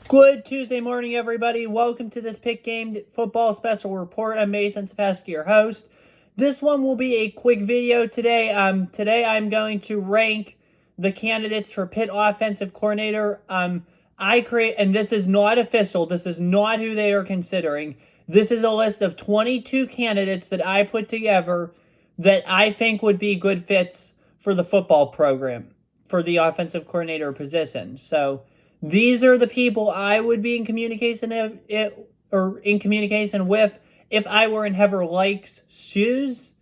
Good Tuesday morning, everybody. Welcome to this Pitt Game Football Special Report. I'm Mason Sepeski, your host. This one will be a quick video today. Today I'm going to rank the candidates for Pitt offensive coordinator. And this is not official. This is not who they are considering. This is a list of 22 candidates that I put together that I think would be good fits for the football program, for the offensive coordinator position. So these are the people I would be in communication with if I were in Heather Lake's shoes,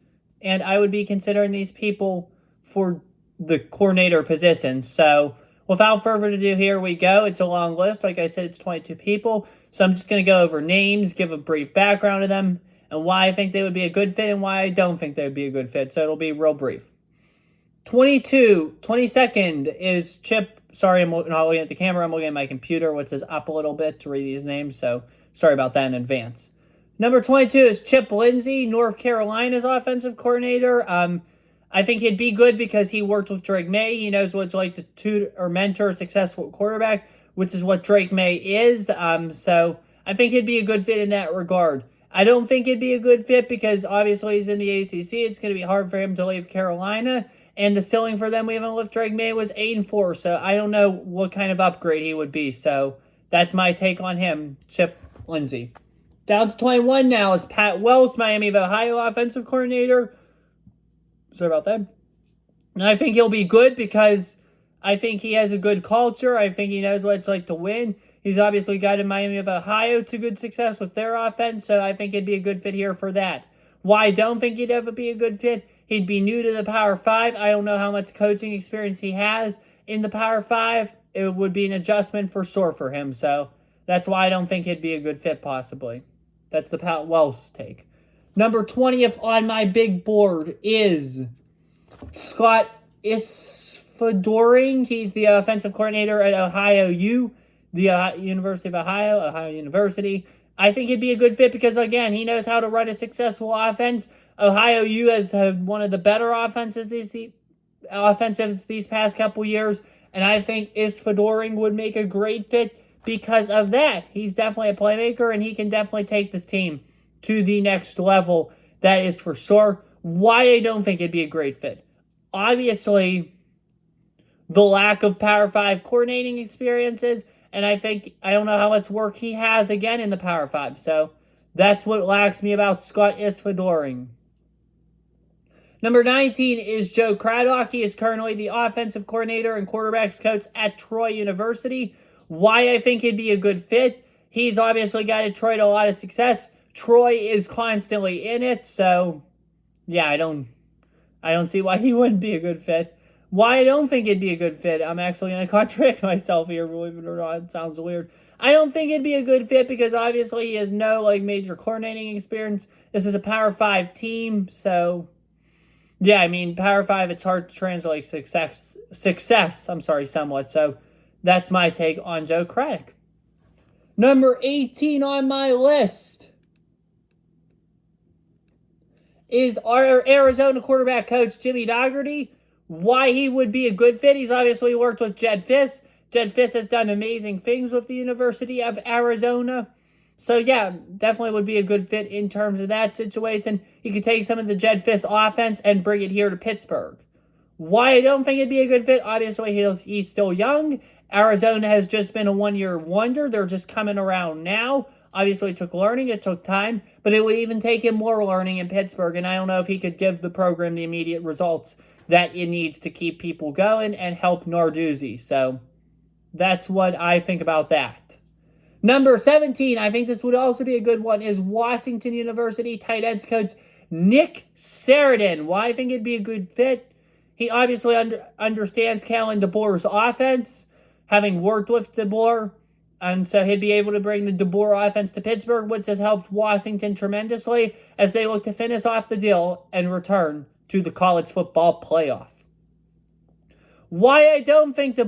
and I would be considering these people for the coordinator position. So without further ado, here we go. It's a long list. Like I said, it's 22 people. So I'm just going to go over names, give a brief background of them, and why I think they would be a good fit and why I don't think they would be a good fit. So it'll be real brief. 22nd is Chip. Sorry, I'm not looking at the camera. I'm looking at my computer, which is up a little bit to read these names. So sorry about that in advance. Number 22 is Chip Lindsey, North Carolina's offensive coordinator. I think he'd be good because he worked with Drake May. He knows what it's like to tutor or mentor a successful quarterback, which is what Drake May is. So I think he'd be a good fit in that regard. I don't think he'd be a good fit because obviously he's in the ACC. It's going to be hard for him to leave Carolina. And the ceiling for them, even with Drake May, was 8-4. So I don't know what kind of upgrade he would be. So that's my take on him, Chip Lindsey. Down to 21 now is Pat Wells, Miami of Ohio offensive coordinator. Sorry about that. And I think he'll be good because I think he has a good culture. I think he knows what it's like to win. He's obviously guided Miami of Ohio to good success with their offense. So I think he'd be a good fit here for that. Why I don't think he'd ever be a good fit? He'd be new to the Power 5. I don't know how much coaching experience he has in the Power 5. It would be an adjustment for sure for him. So that's why I don't think he'd be a good fit possibly. That's the Pat Wells take. Number 20th on my big board is Scott Isfadoring. He's the offensive coordinator at Ohio U, the University of Ohio University. I think he'd be a good fit because, again, he knows how to run a successful offense. Ohio U has had one of the better offensives these past couple years, and I think Isfadoring would make a great fit because of that. He's definitely a playmaker, and he can definitely take this team to the next level. That is for sure. Why I don't think it'd be a great fit? Obviously, the lack of Power 5 coordinating experiences, and I don't know how much work he has, again, in the Power 5. So that's what lacks me about Scott Isfadoring. Number 19 is Joe Craddock. He is currently the offensive coordinator and quarterbacks coach at Troy University. Why I think he'd be a good fit? He's obviously got Troy to a lot of success. Troy is constantly in it, so yeah, I don't see why he wouldn't be a good fit. Why I don't think it'd be a good fit? I'm actually going to contradict myself here, believe it or not. It sounds weird. I don't think it'd be a good fit because obviously he has no major coordinating experience. This is a Power 5 team, so yeah, I mean, Power 5, it's hard to translate success, somewhat. So that's my take on Joe Craddock. Number 18 on my list is our Arizona quarterback coach, Jimmy Dougherty. Why he would be a good fit? He's obviously worked with Jedd Fisch. Jedd Fisch has done amazing things with the University of Arizona. So, yeah, definitely would be a good fit in terms of that situation. He could take some of the Jedd Fisch offense and bring it here to Pittsburgh. Why I don't think it'd be a good fit? Obviously, he's still young. Arizona has just been a one-year wonder. They're just coming around now. Obviously, it took learning. It took time. But it would even take him more learning in Pittsburgh. And I don't know if he could give the program the immediate results that it needs to keep people going and help Narduzzi. So that's what I think about that. Number 17, I think this would also be a good one, is Washington University tight ends coach Nick Sheridan. Why I think it'd be a good fit? He obviously understands Kalen DeBoer's offense, having worked with DeBoer. And so he'd be able to bring the DeBoer offense to Pittsburgh, which has helped Washington tremendously as they look to finish off the deal and return to the college football playoff. Why I don't think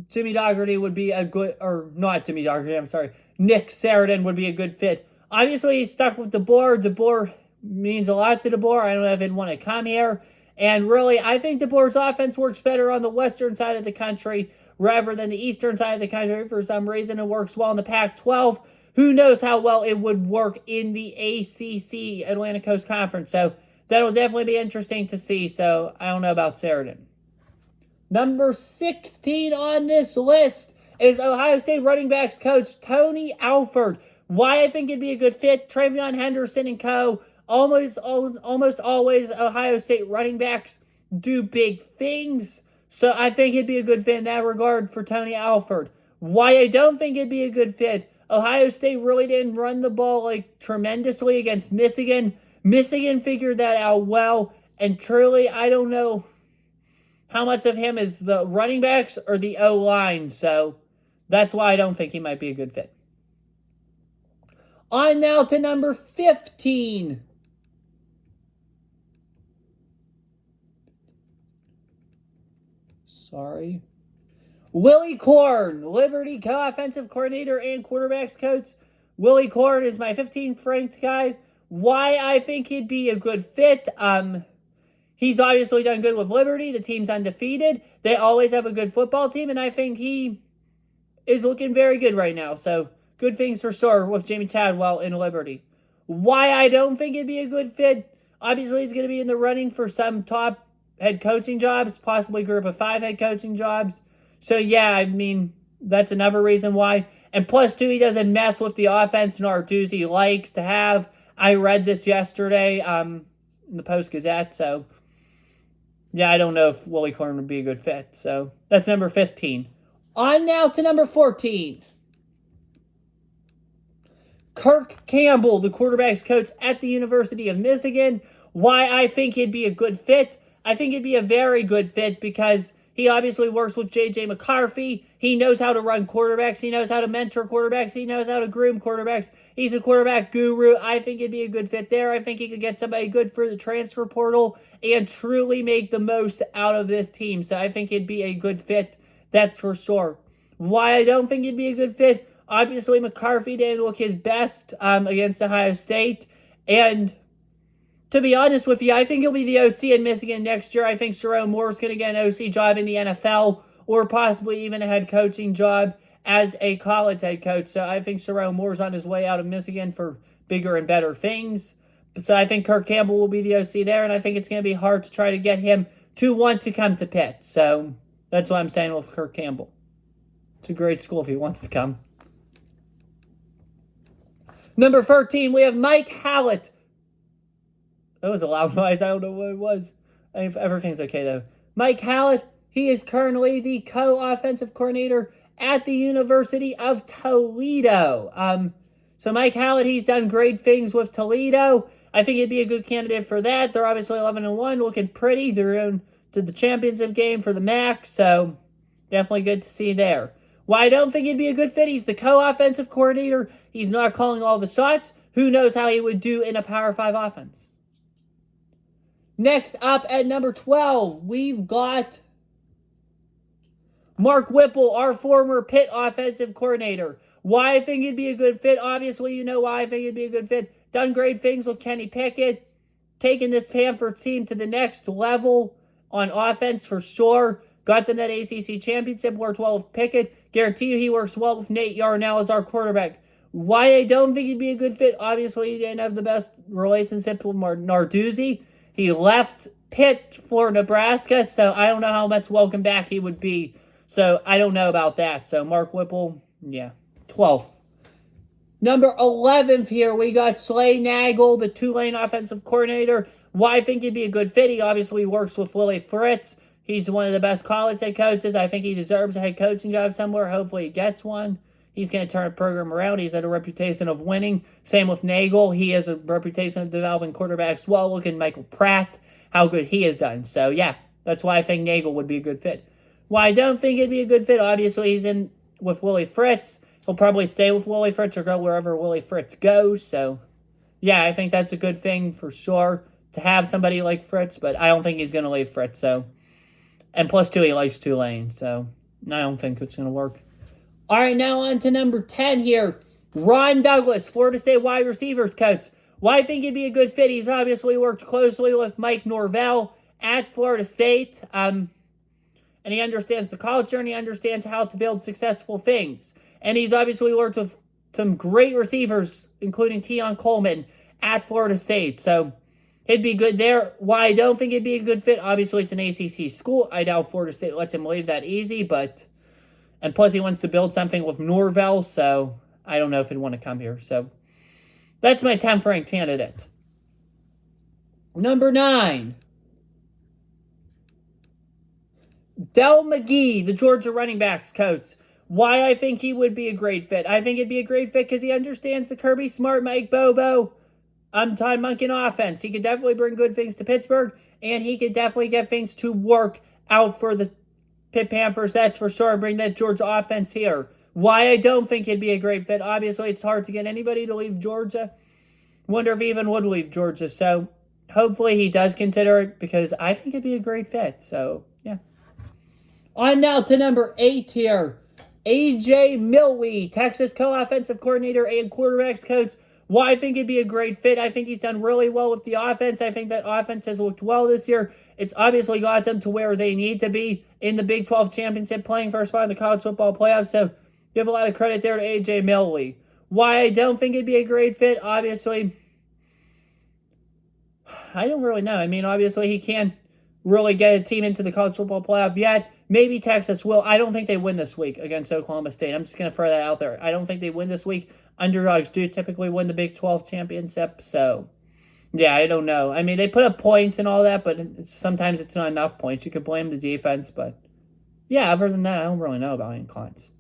Jimmy Dougherty would be a good, or not Jimmy Dougherty, I'm sorry, Nick Sheridan would be a good fit. Obviously, he's stuck with DeBoer. DeBoer means a lot to DeBoer. I don't know if he'd want to come here. And really, I think DeBoer's offense works better on the western side of the country rather than the eastern side of the country for some reason. It works well in the Pac-12. Who knows how well it would work in the ACC, Atlantic Coast Conference. So that'll definitely be interesting to see. So I don't know about Sheridan. Number 16 on this list is Ohio State running backs coach Tony Alford. Why I think it'd be a good fit, Travion Henderson and co. Almost always Ohio State running backs do big things. So I think it'd be a good fit in that regard for Tony Alford. Why I don't think it'd be a good fit, Ohio State really didn't run the ball like tremendously against Michigan. Michigan figured that out well. And truly, I don't know how much of him is the running backs or the O-line. So that's why I don't think he might be a good fit. On now to number 15. Willie Korn, Liberty co-offensive coordinator and quarterbacks coach. Willie Korn is my 15th ranked guy. Why I think he'd be a good fit. He's obviously done good with Liberty. The team's undefeated. They always have a good football team, and I think he is looking very good right now. So good things for sure with Jamie Chadwell in Liberty. Why I don't think it'd be a good fit. Obviously, he's going to be in the running for some top head coaching jobs, possibly group of 5 head coaching jobs. So, yeah, I mean, that's another reason why. And plus, too, he doesn't mess with the offense Narduzzi likes to have. I read this yesterday in the Post-Gazette. So, yeah, I don't know if Willie Korn would be a good fit. So, that's number 15. On now to number 14. Kirk Campbell, the quarterback's coach at the University of Michigan. Why I think he'd be a good fit. I think it'd be a very good fit because he obviously works with J.J. McCarthy. He knows how to run quarterbacks. He knows how to mentor quarterbacks. He knows how to groom quarterbacks. He's a quarterback guru. I think it'd be a good fit there. I think he could get somebody good for the transfer portal and truly make the most out of this team. So I think it'd be a good fit. That's for sure. Why I don't think it'd be a good fit, obviously McCarthy didn't look his best against Ohio State. And to be honest with you, I think he'll be the OC in Michigan next year. I think Sherrone Moore's going to get an OC job in the NFL or possibly even a head coaching job as a college head coach. So I think Sherrone Moore's on his way out of Michigan for bigger and better things. So I think Kirk Campbell will be the OC there, and I think it's going to be hard to try to get him to want to come to Pitt. So that's what I'm saying with Kirk Campbell. It's a great school if he wants to come. Number 13, we have Mike Hallett. That was a loud noise. I don't know what it was. Everything's okay, though. Mike Hallett, he is currently the co-offensive coordinator at the University of Toledo. So Mike Hallett, he's done great things with Toledo. I think he'd be a good candidate for that. They're obviously 11-1, looking pretty. They're in to the championship game for the MAC, so definitely good to see there. Why I don't think he'd be a good fit, he's the co-offensive coordinator. He's not calling all the shots. Who knows how he would do in a Power 5 offense? Next up at number 12, we've got Mark Whipple, our former Pitt offensive coordinator. Why I think he'd be a good fit, obviously you know why I think he'd be a good fit. Done great things with Kenny Pickett. Taking this Panthers team to the next level on offense for sure. Got them that ACC championship, worked well with Pickett. Guarantee you he works well with Nate Yarnell as our quarterback. Why I don't think he'd be a good fit, obviously he didn't have the best relationship with Narduzzi. He left Pitt for Nebraska, so I don't know how much welcome back he would be. So I don't know about that. So Mark Whipple, yeah, 12th. Number 11th here, we got Slay Nagel, the Tulane offensive coordinator. Why I think he'd be a good fit, he obviously works with Willie Fritz. He's one of the best college head coaches. I think he deserves a head coaching job somewhere. Hopefully he gets one. He's going to turn the program around. He's had a reputation of winning. Same with Nagel. He has a reputation of developing quarterbacks well. Look at Michael Pratt, how good he has done. So, yeah, that's why I think Nagel would be a good fit. Why I don't think it'd be a good fit, obviously he's in with Willie Fritz. He'll probably stay with Willie Fritz or go wherever Willie Fritz goes. So, yeah, I think that's a good thing for sure to have somebody like Fritz, but I don't think he's going to leave Fritz. So, and plus, too, he likes Tulane. So, I don't think it's going to work. All right, now on to number 10 here. Ron Douglas, Florida State wide receivers coach. Why I think he'd be a good fit, he's obviously worked closely with Mike Norvell at Florida State. and he understands the culture, and he understands how to build successful things. And he's obviously worked with some great receivers, including Keon Coleman at Florida State. So he'd be good there. Why I don't think he'd be a good fit, obviously it's an ACC school. I doubt Florida State lets him leave that easy, and plus he wants to build something with Norvell, so I don't know if he'd want to come here. So that's my 10th ranked candidate. Number 9. Dell McGee, the Georgia running backs coach. Why I think he would be a great fit. I think it'd be a great fit because he understands the Kirby Smart, Mike Bobo, Todd Monken offense. He could definitely bring good things to Pittsburgh, and he could definitely get things to work out for the Pitt Panthers, that's for sure. Bring that Georgia offense here. Why I don't think he'd be a great fit. Obviously, it's hard to get anybody to leave Georgia. Wonder if he even would leave Georgia. So hopefully he does consider it because I think it'd be a great fit. So, yeah. On now to number 8 here. A.J. Milwee, Texas co-offensive coordinator and quarterbacks coach. Why I think it'd be a great fit. I think he's done really well with the offense. I think that offense has looked well this year. It's obviously got them to where they need to be in the Big 12 championship, playing for a spot in the college football playoffs. So give a lot of credit there to A.J. Milwee. Why I don't think it'd be a great fit, obviously, I don't really know. I mean, obviously he can't really get a team into the college football playoff yet. Maybe Texas will. I don't think they win this week against Oklahoma State. I'm just going to throw that out there. I don't think they win this week. Underdogs do typically win the Big 12 championship. So, yeah, I don't know. I mean, they put up points and all that, but sometimes it's not enough points. You could blame the defense, but yeah, other than that, I don't really know about any clients.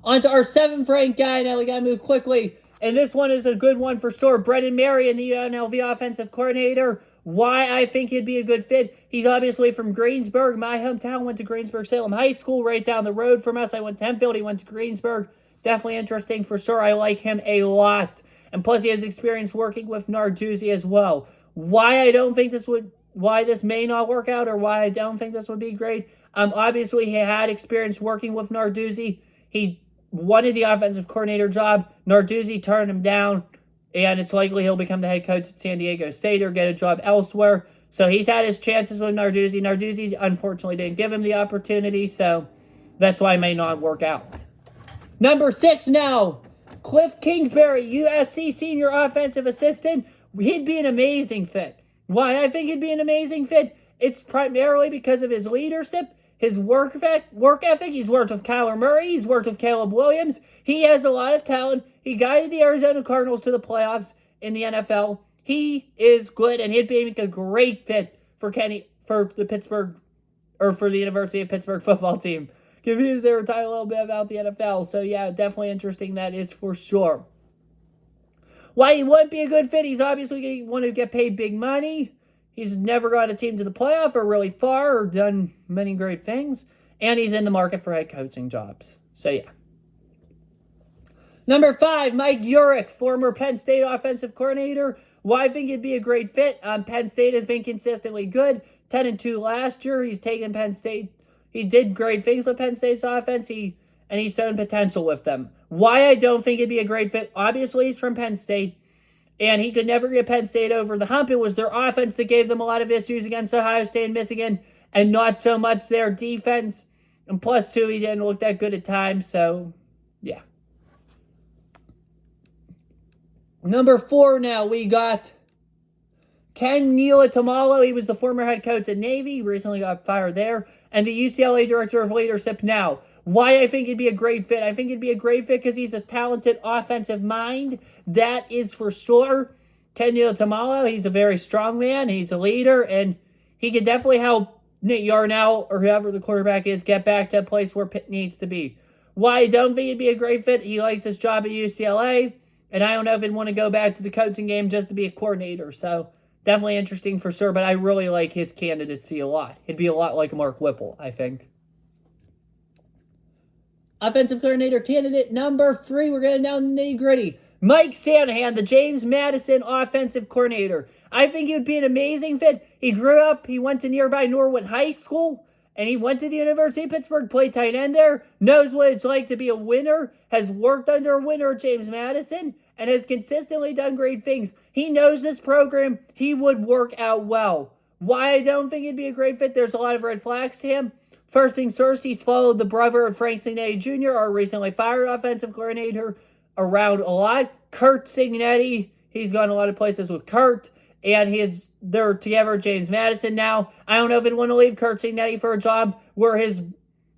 On to our 7th ranked guy. Now we got to move quickly. And this one is a good one for sure. Brendan Marion, the UNLV offensive coordinator. Why I think he'd be a good fit. He's obviously from Greensburg. My hometown. Went to Greensburg-Salem High School right down the road from us. I went to Hempfield. He went to Greensburg. Definitely interesting for sure. I like him a lot. And plus he has experience working with Narduzzi as well. Why this may not work out or why I don't think this would be great. Obviously he had experience working with Narduzzi. He wanted the offensive coordinator job. Narduzzi turned him down. And it's likely he'll become the head coach at San Diego State or get a job elsewhere. So he's had his chances with Narduzzi. Narduzzi, unfortunately, didn't give him the opportunity, so that's why it may not work out. Number 6 now, Cliff Kingsbury, USC senior offensive assistant. He'd be an amazing fit. Why I think he'd be an amazing fit? It's primarily because of his leadership, his work ethic. He's worked with Kyler Murray. He's worked with Caleb Williams. He has a lot of talent. He guided the Arizona Cardinals to the playoffs in the NFL. He is good, and he'd be a great fit for the University of Pittsburgh football team. Confused they were talking a little bit about the NFL. So, yeah, definitely interesting. That is for sure. Why he wouldn't be a good fit, he's obviously going to want to get paid big money. He's never got a team to the playoff or really far or done many great things. And he's in the market for head coaching jobs. So, yeah. Number 5, Mike Urick, former Penn State offensive coordinator. Why I think it'd be a great fit. Penn State has been consistently good. 10-2 last year. He's taken Penn State. He did great things with Penn State's offense. And he's shown potential with them. Why I don't think it'd be a great fit. Obviously, he's from Penn State. And he could never get Penn State over the hump. It was their offense that gave them a lot of issues against Ohio State and Michigan. And not so much their defense. And plus, too, he didn't look that good at times. So, yeah. Number 4 now, we got Ken Niumatalolo. He was the former head coach at Navy. He recently got fired there. And the UCLA Director of Leadership now. Why I think he'd be a great fit. I think he'd be a great fit because he's a talented offensive mind. That is for sure. Ken Niumatalolo, he's a very strong man. He's a leader. And he could definitely help Nick Yarnell or whoever the quarterback is get back to a place where Pitt needs to be. Why I don't think he'd be a great fit. He likes his job at UCLA. And I don't know if he'd want to go back to the coaching game just to be a coordinator. So, definitely interesting for sure. But I really like his candidacy a lot. He'd be a lot like Mark Whipple, I think. Offensive coordinator candidate number 3. We're getting down to the nitty-gritty. Mike Shanahan, the James Madison offensive coordinator. I think he would be an amazing fit. He grew up, he went to nearby Norwood High School. And he went to the University of Pittsburgh, played tight end there, knows what it's like to be a winner, has worked under a winner at James Madison, and has consistently done great things. He knows this program. He would work out well. Why I don't think he'd be a great fit, there's a lot of red flags to him. First things first, he's followed the brother of Frank Cignetti Jr., our recently fired offensive coordinator, around a lot. Kurt Cignetti, he's gone a lot of places with Kurt, and they're together, James Madison now. I don't know if he'd want to leave Kurt Cignetti for a job where his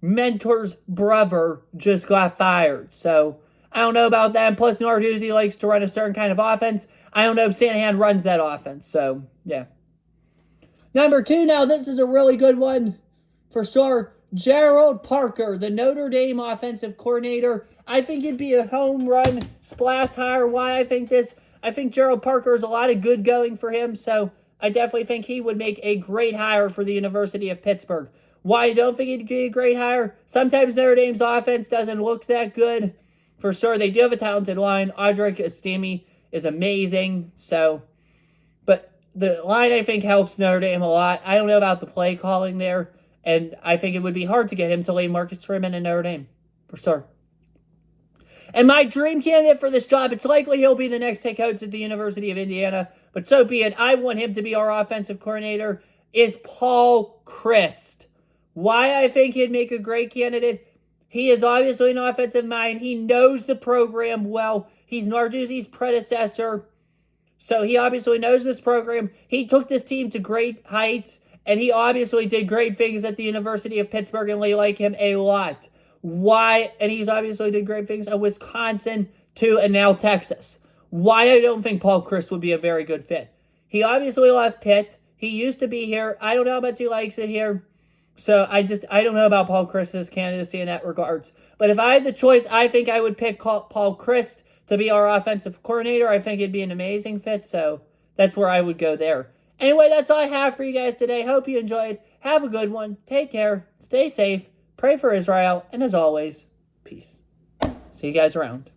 mentor's brother just got fired. So I don't know about that. And plus, Narduzzi likes to run a certain kind of offense. I don't know if Shanahan runs that offense. So, yeah. Number 2, now this is a really good one for sure. Gerald Parker, the Notre Dame offensive coordinator. I think it'd be a home run splash hire. Why I think this? I think Gerald Parker is a lot of good going for him. So I definitely think he would make a great hire for the University of Pittsburgh. Why I don't think he'd be a great hire? Sometimes Notre Dame's offense doesn't look that good. For sure, they do have a talented line. Audric Estime is amazing. So, but the line, I think, helps Notre Dame a lot. I don't know about the play calling there, and I think it would be hard to get him to leave Marcus Freeman in Notre Dame, for sure. And my dream candidate for this job, it's likely he'll be the next head coach at the University of Indiana, but so be it. I want him to be our offensive coordinator, is Paul Chryst. Why I think he'd make a great candidate? He is obviously an offensive mind. He knows the program well. He's Narduzzi's predecessor, so he obviously knows this program. He took this team to great heights, and he obviously did great things at the University of Pittsburgh, and they like him a lot. Why? And he's obviously did great things at Wisconsin, too, and now Texas. Why I don't think Paul Chryst would be a very good fit. He obviously left Pitt. He used to be here. I don't know how much he likes it here. So I don't know about Paul Chryst's candidacy in that regards. But if I had the choice, I think I would pick Paul Chryst to be our offensive coordinator. I think it'd be an amazing fit. So that's where I would go there. Anyway, that's all I have for you guys today. Hope you enjoyed. Have a good one. Take care. Stay safe. Pray for Israel. And as always, peace. See you guys around.